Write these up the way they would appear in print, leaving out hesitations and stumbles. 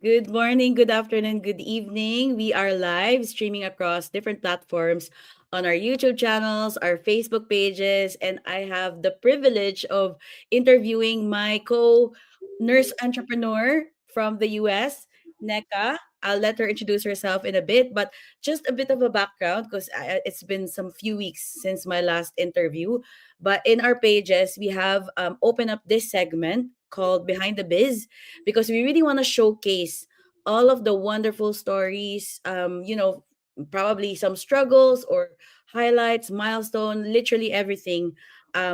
Good morning, good afternoon, good evening. We are live streaming across different platforms on our YouTube channels, our Facebook pages, and I have the privilege of interviewing my co nurse entrepreneur from the US, Nneka. I'll let her introduce herself in a bit, but just a bit of a background because it's been some few weeks since my last interview. But in our pages, we have opened up this segment called Behind the Biz because we really want to showcase all of the wonderful stories, probably some struggles or highlights, milestone, literally everything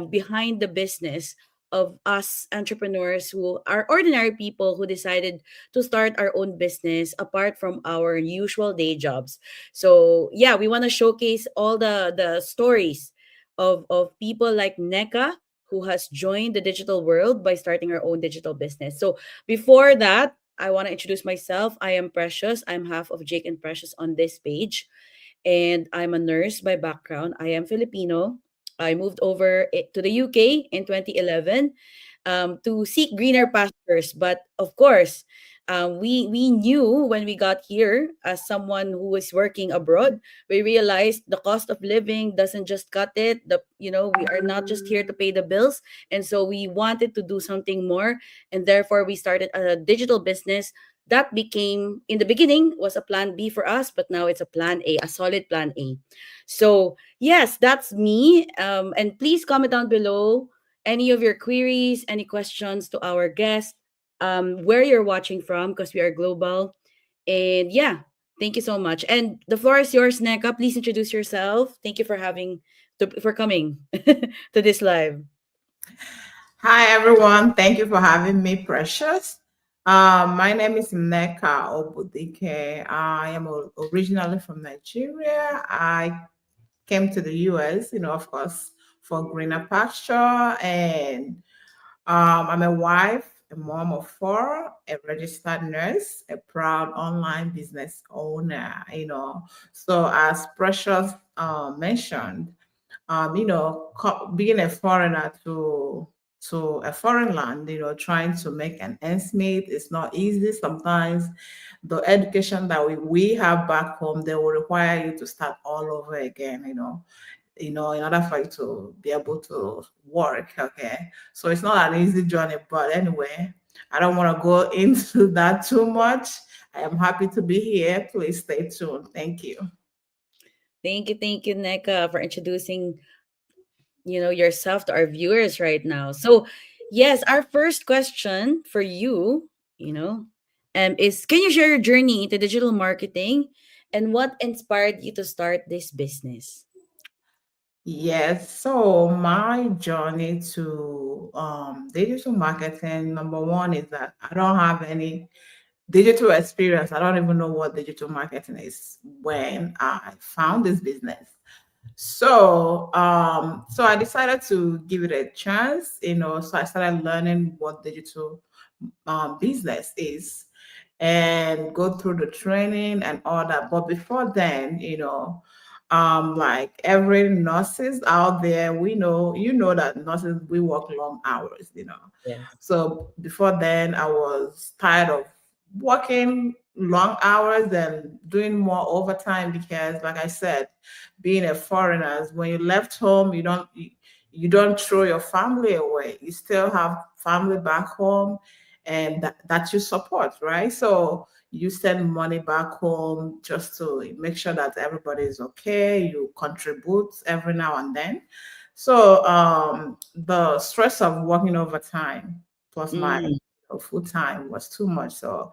behind the business of us entrepreneurs who are ordinary people who decided to start our own business apart from our usual day jobs. So yeah, we want to showcase all the stories of people like Neka who has joined the digital world by starting her own digital business. So before that, I want to introduce myself. I am Precious. I'm half of Jake and Precious on this page, and I'm a nurse by background. I am Filipino. I moved over to the UK in 2011 to seek greener pastures. But of course, we knew when we got here as someone who was working abroad, we realized the cost of living doesn't just cut it. We are not just here to pay the bills, and so we wanted to do something more, and therefore we started a digital business that became in the beginning was a plan B for us, but now it's a plan A, a solid plan A. So yes, that's me. And please comment down below any of your queries, any questions to our guest, where you're watching from, because we are global. And yeah, thank you so much. And the floor is yours, Neka. Please introduce yourself. Thank you for coming to this live. Hi, everyone. Thank you for having me, Precious. My name is Nneka Obudike. I am originally from Nigeria. I came to the US, of course, for greener pasture. And I'm a wife, a mom of four, a registered nurse, a proud online business owner. So, as Precious mentioned, being a foreigner to a foreign land, trying to make an ends meet is not easy. Sometimes the education that we have back home, they will require you to start all over again, in order for you to be able to work. Okay. So it's not an easy journey, but anyway, I don't want to go into that too much. I am happy to be here. Please stay tuned. Thank you. Thank you, Neka, for introducing yourself to our viewers right now. So yes, our first question for you, is can you share your journey into digital marketing and what inspired you to start this business? Yes, so my journey to digital marketing, number one is that I don't have any digital experience. I don't even know what digital marketing is when I found this business. So I decided to give it a chance, so I started learning what digital business is and go through the training and all that. But before then, like every nurses out there, that nurses, we work long hours. Yes. So before then, I was tired of working long hours and doing more overtime because, like I said, being a foreigner, when you left home, you don't throw your family away. You still have family back home, and that you support, right? So you send money back home just to make sure that everybody is okay. You contribute every now and then. So the stress of working overtime plus my Mm. full time was too much. So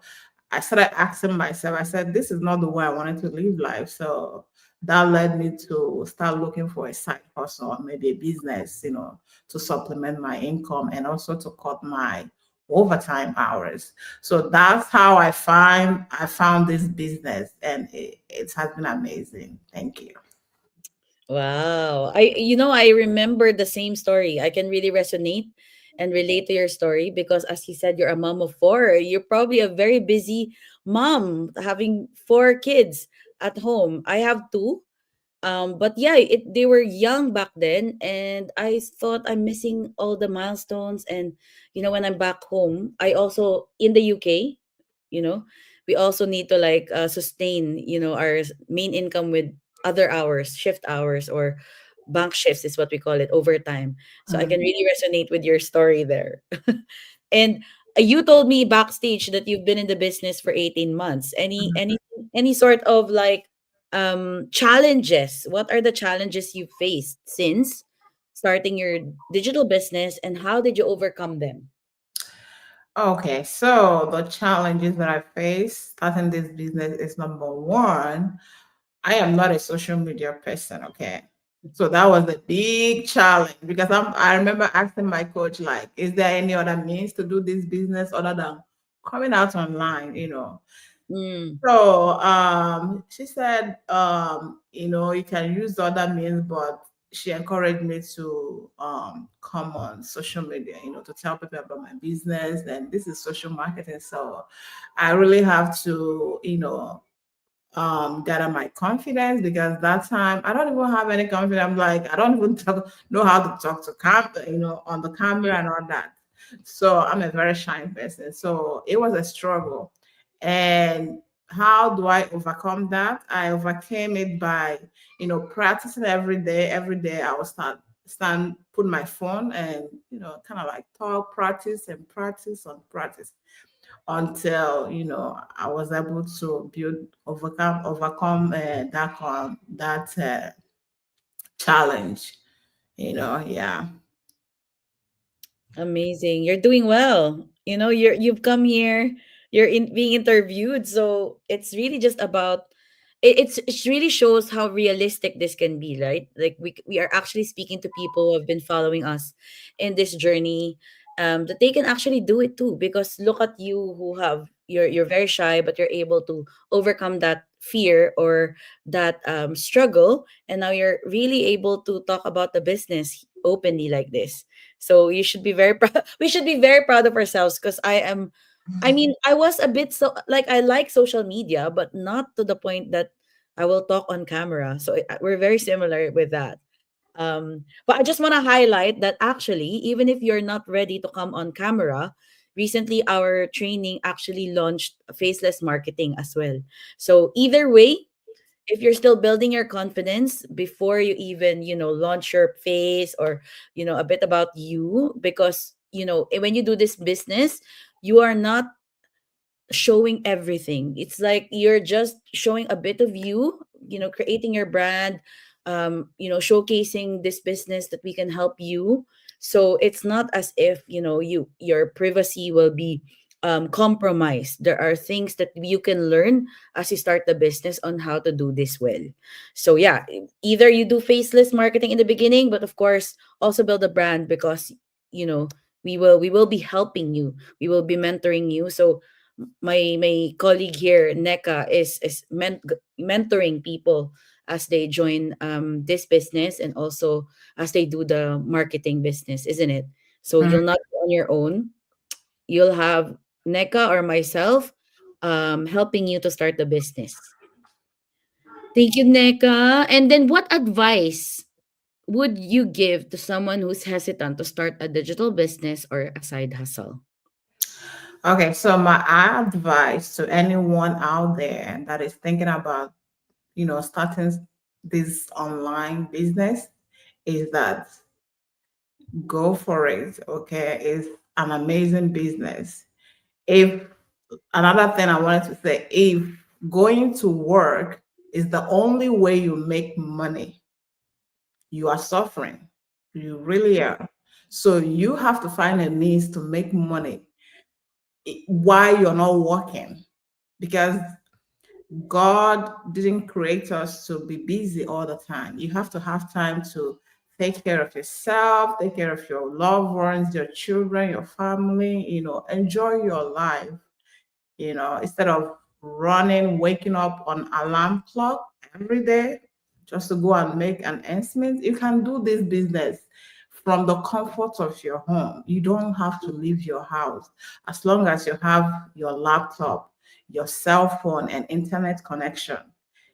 I started asking myself, I said, this is not the way I wanted to live life. So that led me to start looking for a side hustle or maybe a business, to supplement my income and also to cut my overtime hours. So that's how I found this business, and it has been amazing. Thank you. Wow. I remember the same story. I can really resonate and relate to your story because as you said, you're a mom of four. You're probably a very busy mom having four kids at home. I have two. But yeah, they were young back then, and I thought I'm missing all the milestones. And when I'm back home, I also in the UK. you know, we also need to like sustain, our main income with other hours, shift hours, or bank shifts is what we call it, overtime. So I can Mhm. really resonate with your story there. And you told me backstage that you've been in the business for 18 months. Any sort of like challenges? What are the challenges you faced since starting your digital business, and how did you overcome them? Okay, so the challenges that I face starting this business is number one, I am not a social media person, okay? So that was a big challenge because I remember asking my coach, like, is there any other means to do this business other than coming out online, you know? Mm, So she said, you can use other means, but she encouraged me to come on social media, to tell people about my business. And this is social marketing. So I really have to, gather my confidence because that time I don't even have any confidence. I'm like, I don't even know how to talk to on the camera and all that. So I'm a very shy person. So it was a struggle. And how do I overcome that? I overcame it by, practicing every day. Every day I will stand, put my phone and, kind of like talk, practice and practice on practice until I was able to overcome that challenge. Yeah. amazing. You're doing well. You've come here, you're being interviewed, so it's really just about it really shows how realistic this can be, right? Like we are actually speaking to people who have been following us in this journey, that they can actually do it too, because look at you, who have you're very shy, but you're able to overcome that fear or that struggle, and now you're really able to talk about the business openly like this. So you should be very proud. We should be very proud of ourselves, because I mean, I was a bit, so like, I like social media, but not to the point that I will talk on camera. So we're very similar with that. But I just want to highlight that actually, even if you're not ready to come on camera, recently our training actually launched faceless marketing as well. So either way, if you're still building your confidence before you even launch your face, or a bit about you, because when you do this business, you are not showing everything. It's like you're just showing a bit of you, creating your brand, showcasing this business that we can help you. So it's not as if, your privacy will be compromised. There are things that you can learn as you start the business on how to do this well. So yeah, either you do faceless marketing in the beginning, but of course also build a brand, because we will be helping you, we will be mentoring you. So my colleague here, Nneka, is mentoring people as they join this business, and also as they do the marketing business, isn't it? So Mhm. you'll not be on your own. You'll have Nneka or myself helping you to start the business. Thank you, Nneka. And then, what advice would you give to someone who's hesitant to start a digital business or a side hustle? Okay, so my advice to anyone out there that is thinking about, starting this online business is that go for it. Okay, it's an amazing business. If Another thing I wanted to say, if going to work is the only way you make money, you are suffering. You really are. So you have to find a means to make money while you're not working, because God didn't create us to be busy all the time. You have to have time to take care of yourself, take care of your loved ones, your children, your family, enjoy your life, instead of waking up on alarm clock every day just to go and make an estimate. You can do this business from the comfort of your home. You don't have to leave your house. As long as you have your laptop, your cell phone, and internet connection,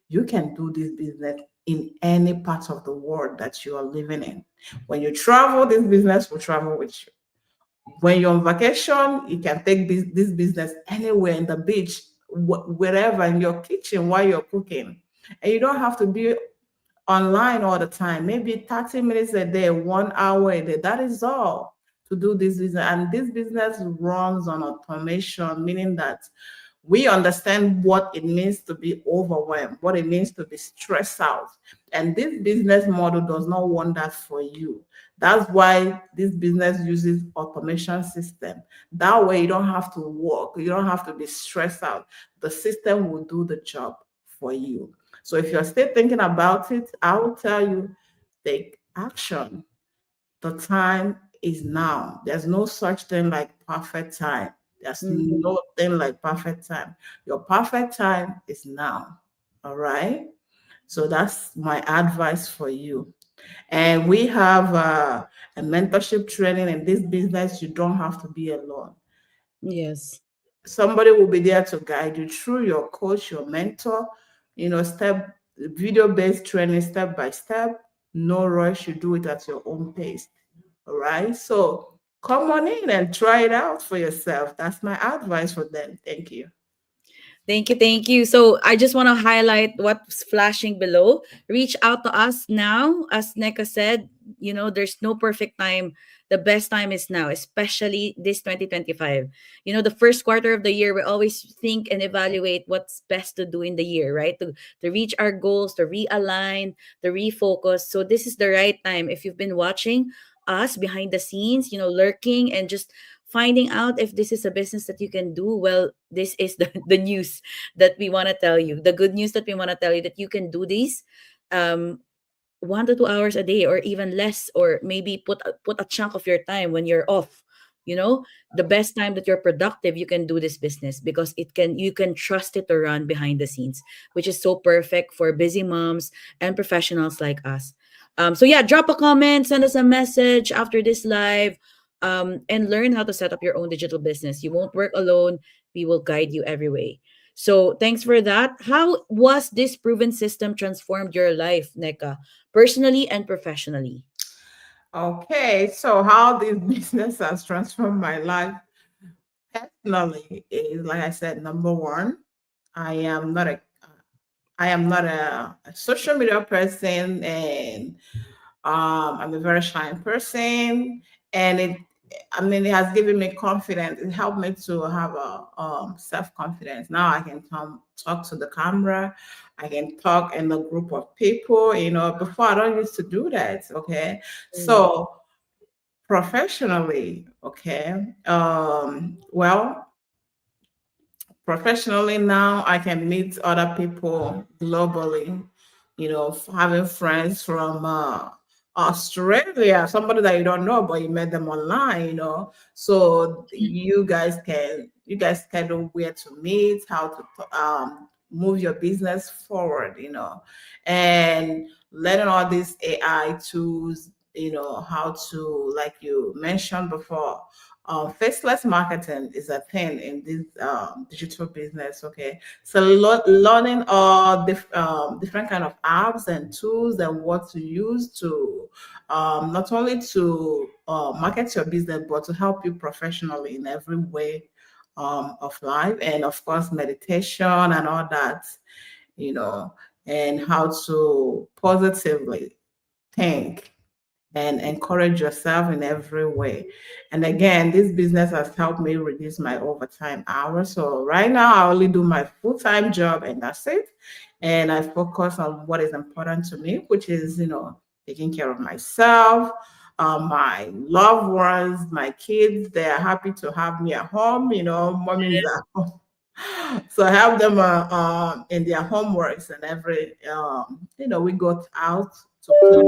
you can do this business in any part of the world that you are living in. When you travel, this business will travel with you. When you're on vacation, you can take this business anywhere in the beach, wherever, in your kitchen while you're cooking. And you don't have to be online all the time. Maybe 30 minutes a day, 1 hour a day. That is all to do this business. And this business runs on automation, meaning that we understand what it means to be overwhelmed, what it means to be stressed out. And this business model does not want that for you. That's why this business uses automation system. That way you don't have to work, you don't have to be stressed out. The system will do the job for you. So if you're still thinking about it, I will tell you, take action. The time is now. There's no such thing like perfect time. There's Mhm. no thing like perfect time. Your perfect time is now. All right. So that's my advice for you. And we have a mentorship training in this business. You don't have to be alone. Yes. Somebody will be there to guide you through, your coach, your mentor, step video-based training, step by step. No rush, you do it at your own pace. All right. So come on in and try it out for yourself. That's my advice for them. Thank you. Thank you, thank you. So I just want to highlight what's flashing below. Reach out to us now. As Neka said, there's no perfect time. The best time is now, especially this 2025. The first quarter of the year, we always think and evaluate what's best to do in the year, right? To reach our goals, to realign, to refocus. So this is the right time. If you've been watching us behind the scenes, lurking and just finding out if this is a business that you can do, well, this is the news that we want to tell you, the good news that we want to tell you, that you can do these, um 1 to 2 hours a day, or even less, or maybe put a chunk of your time when you're off. The best time that you're productive, you can do this business, because you can trust it to run behind the scenes, which is so perfect for busy moms and professionals like us. So yeah, drop a comment, send us a message after this live, and learn how to set up your own digital business. You won't work alone. We will guide you every way. So thanks for that. How was this proven system transformed your life, Neka, personally and professionally? Okay. So how this business has transformed my life personally is, like I said, number one, I am not a a social media person, and I'm a very shy person, and it has given me confidence. It helped me to have a self confidence. Now I can talk to the camera, I can talk in a group of people. Before I don't used to do that. Okay, Mm. so professionally, okay, well, professionally now I can meet other people globally, having friends from Australia, somebody that you don't know but you met them online, so you guys schedule where to meet, how to move your business forward, and learning all these AI tools, how to, like you mentioned before, faceless marketing is a thing in this digital business. Okay, so learning all different kind of apps and tools and what to use to not only to market your business, but to help you professionally in every way of life, and of course meditation and all that, you know, and how to positively think and encourage yourself in every way. And again, this business has helped me reduce my overtime hours. So right now, I only do my full time job, and that's it. And I focus on what is important to me, which is, taking care of myself, my loved ones, my kids. They are happy to have me at home. Mommy's at home. So I help them in their homeworks and every, we go out to play,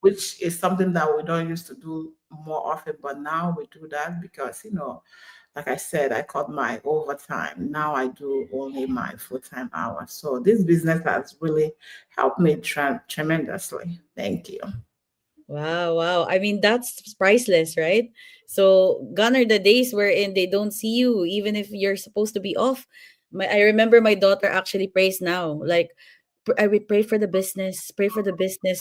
which is something that we don't used to do more often, but now we do that because, like I said, I cut my overtime. Now I do only my full-time hours. So this business has really helped me tremendously. Thank you. Wow, wow. I mean, that's priceless, right? So gone are the days wherein they don't see you, even if you're supposed to be off. I remember my daughter actually prays now, like, I would pray for the business,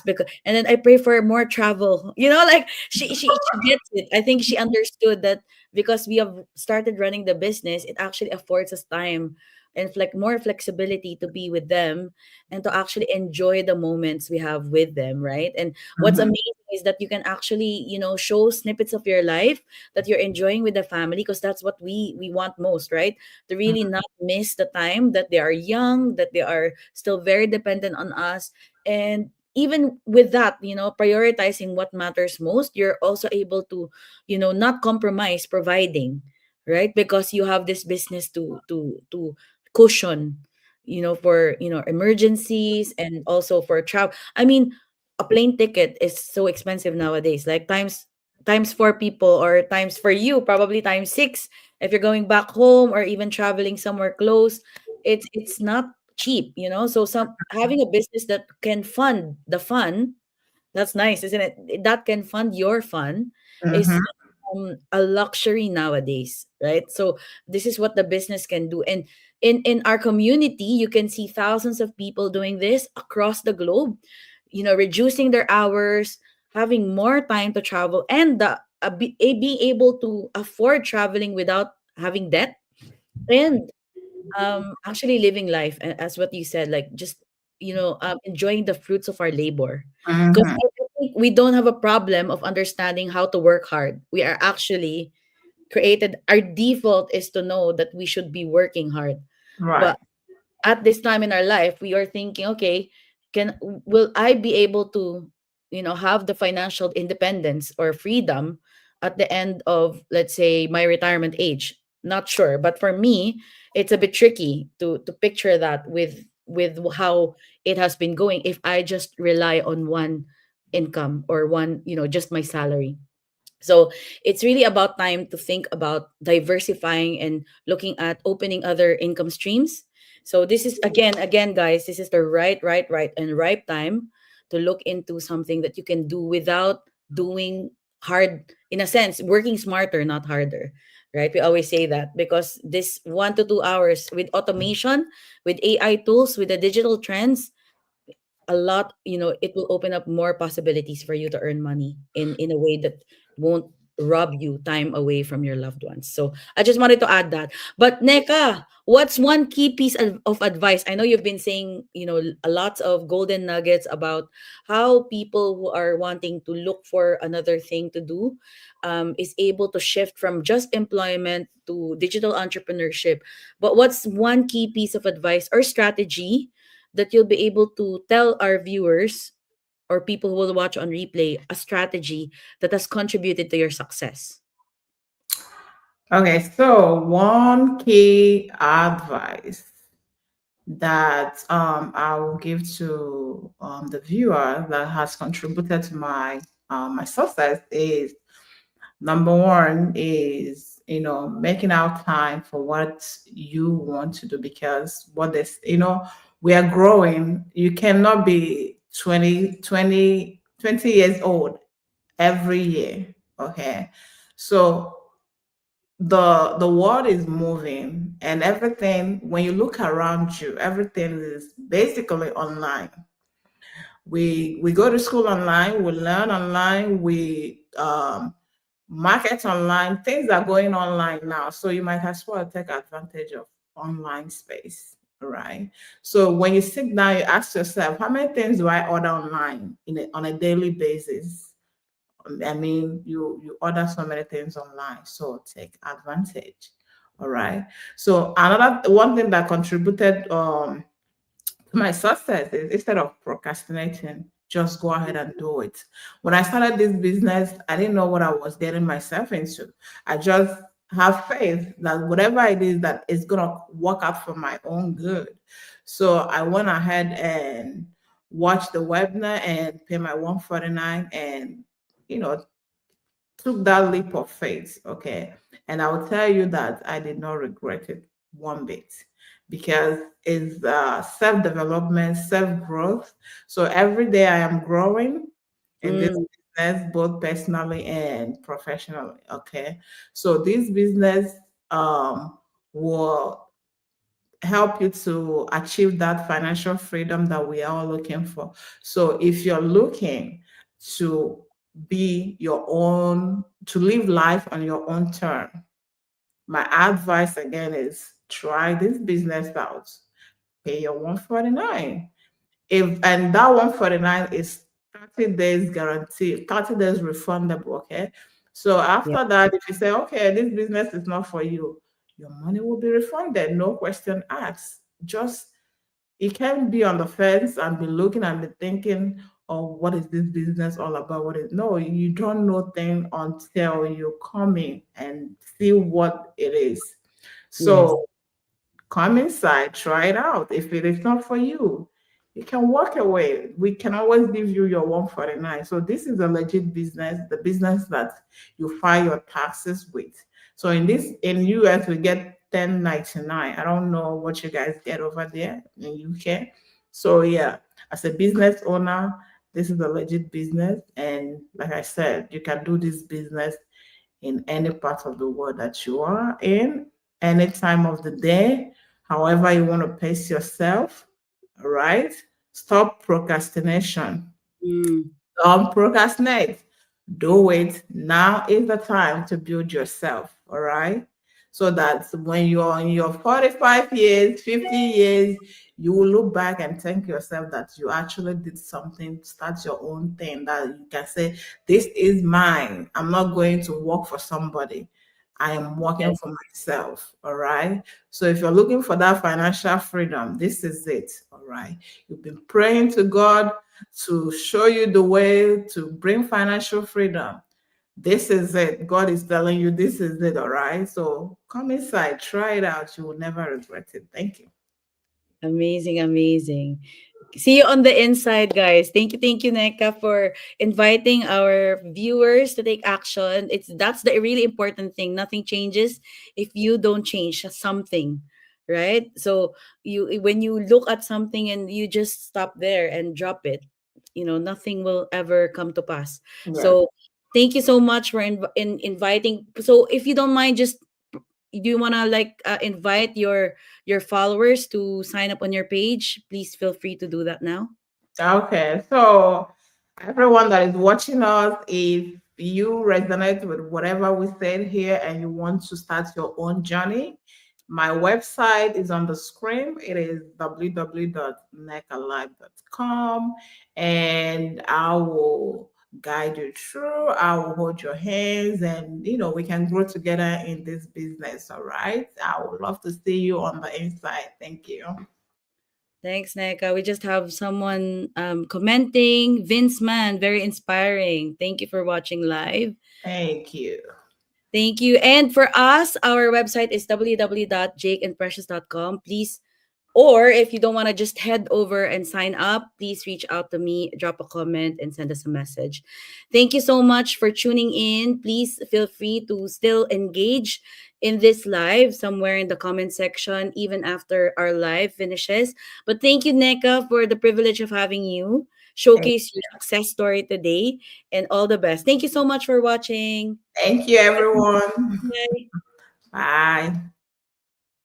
because, and then I pray for more travel. Like she gets it. I think she understood that because we have started running the business, it actually affords us time and more flexibility to be with them and to actually enjoy the moments we have with them, right? And what's Mm-hmm. amazing is that you can actually, show snippets of your life that you're enjoying with the family, because that's what we want most, right? To really not miss the time that they are young, that they are still very dependent on us. And even with that, prioritizing what matters most, you're also able to, not compromise providing, right? Because you have this business to cushion, for, emergencies, and also for travel. I mean, a plane ticket is so expensive nowadays, like times four people, or times for you, probably times six if you're going back home or even traveling somewhere close. It's not cheap, so some having a business that can fund the fun, that's nice, isn't it? That can fund your fun Mm-hmm. is a luxury nowadays, right? So this is what the business can do. And in our community, you can see thousands of people doing this across the globe, reducing their hours, having more time to travel, and being able to afford traveling without having debt, and actually living life, as what you said, like just, enjoying the fruits of our labor. Because Mm-hmm. I think we don't have a problem of understanding how to work hard. We are actually created, our default is to know that we should be working hard. Right. But at this time in our life, we are thinking, okay, will I be able to, have the financial independence or freedom at the end of, let's say, my retirement age? Not sure, but for me, it's a bit tricky to picture that with how it has been going if I just rely on one income, or one, just my salary. So it's really about time to think about diversifying and looking at opening other income streams. So this is, again, guys, this is the right, and ripe time to look into something that you can do without doing hard, in a sense, working smarter, not harder. Right? We always say that, because this 1 to 2 hours with automation, with AI tools, with the digital trends, a lot, it will open up more possibilities for you to earn money in a way that won't rob you time away from your loved ones. So I just wanted to add that. But Neka, what's one key piece of advice? I know you've been saying, a lot of golden nuggets about how people who are wanting to look for another thing to do, is able to shift from just employment to digital entrepreneurship. But what's one key piece of advice or strategy that you'll be able to tell our viewers or people who will watch on replay, a strategy that has contributed to your success? Okay, so one key advice that I will give to the viewer that has contributed to my success is number one is making out time for what you want to do, because what this we are growing. You cannot be 20 years old every year. Okay, so the world is moving and everything. When you look around you, everything is basically online. We go to school online, we learn online, we market online. Things are going online now, so you might as well take advantage of online space, right? So when you sit down, you ask yourself, how many things do I order online on a daily basis? I mean, you order so many things online, so take advantage. All right. So another one thing that contributed to my success is, instead of procrastinating, just go ahead and do it. When I started this business, I didn't know what I was getting myself into. I just have faith that whatever it is, that it's gonna work out for my own good. So I went ahead and watched the webinar and pay my 149, and you know took that leap of faith. Okay. And I will tell you that I did not regret it one bit, because it's self development, self growth. So every day I am growing in this Mm, business, both personally and professionally. Okay. So this business um, will help you to achieve that financial freedom that we are all looking for. So if you're looking to be your own, to live life on your own term, my advice again is try this business out. Pay your 149. If and that 149 is 30 days guaranteed, 30 days refundable, okay? So Yeah. after that, if you say, okay, this business is not for you, your money will be refunded, no question asked. Just you can't be on the fence and be looking and be thinking, oh, what is this business all about? What is no, you don't know thing until you come in and see what it is. Yes. So come inside, try it out. If it is not for you, you can walk away. We can always give you your 149. So this is a legit business, the business that you file your taxes with. So in US we get 1099. I don't know what you guys get over there in UK. So yeah, as a business owner, this is a legit business. And like I said, you can do this business in any part of the world that you are in, any time of the day, however you want to pace yourself. All right. Stop procrastination. Mm, Don't procrastinate. Do it. Now is the time to build yourself. All right. So that when you're in your 45 years, 50 years, you will look back and thank yourself that you actually did something, start your own thing that you can say, this is mine. I'm not going to work for somebody. I am working yes. for myself. All right. So if you're looking for that financial freedom, this is it. All right. You've been praying to God to show you the way to bring financial freedom. This is it. God is telling you this is it. All right. So come inside, try it out. You will never regret it. Thank you. Amazing, amazing. See you on the inside, guys. Thank you, Neka, for inviting our viewers to take action. That's the really important thing. Nothing changes if you don't change something, right? So you when you look at something and you just stop there and drop it, nothing will ever come to pass. Yes. So thank you so much for inviting. So if you don't mind, just do you want to like invite your followers to sign up on your page? Please feel free to do that now. Okay, so everyone that is watching us, if you resonate with whatever we said here and you want to start your own journey, my website is on the screen. It is www.necalive.com, and I will guide you through. I will hold your hands, and we can grow together in this business. All right. I would love to see you on the inside. Thank you. Thanks, Neka. We just have someone commenting. Vince Man, very inspiring. Thank you for watching live. Thank you. Thank you. And for us, our website is www.jakeandprecious.com. Please, or if you don't want to just head over and sign up, please reach out to me, drop a comment, and send us a message. Thank you so much for tuning in. Please feel free to still engage in this live somewhere in the comment section, even after our live finishes. But thank you, Neka, for the privilege of having you showcase your success story today, and all the best. Thank you so much for watching. Thank you, everyone. Bye. Bye.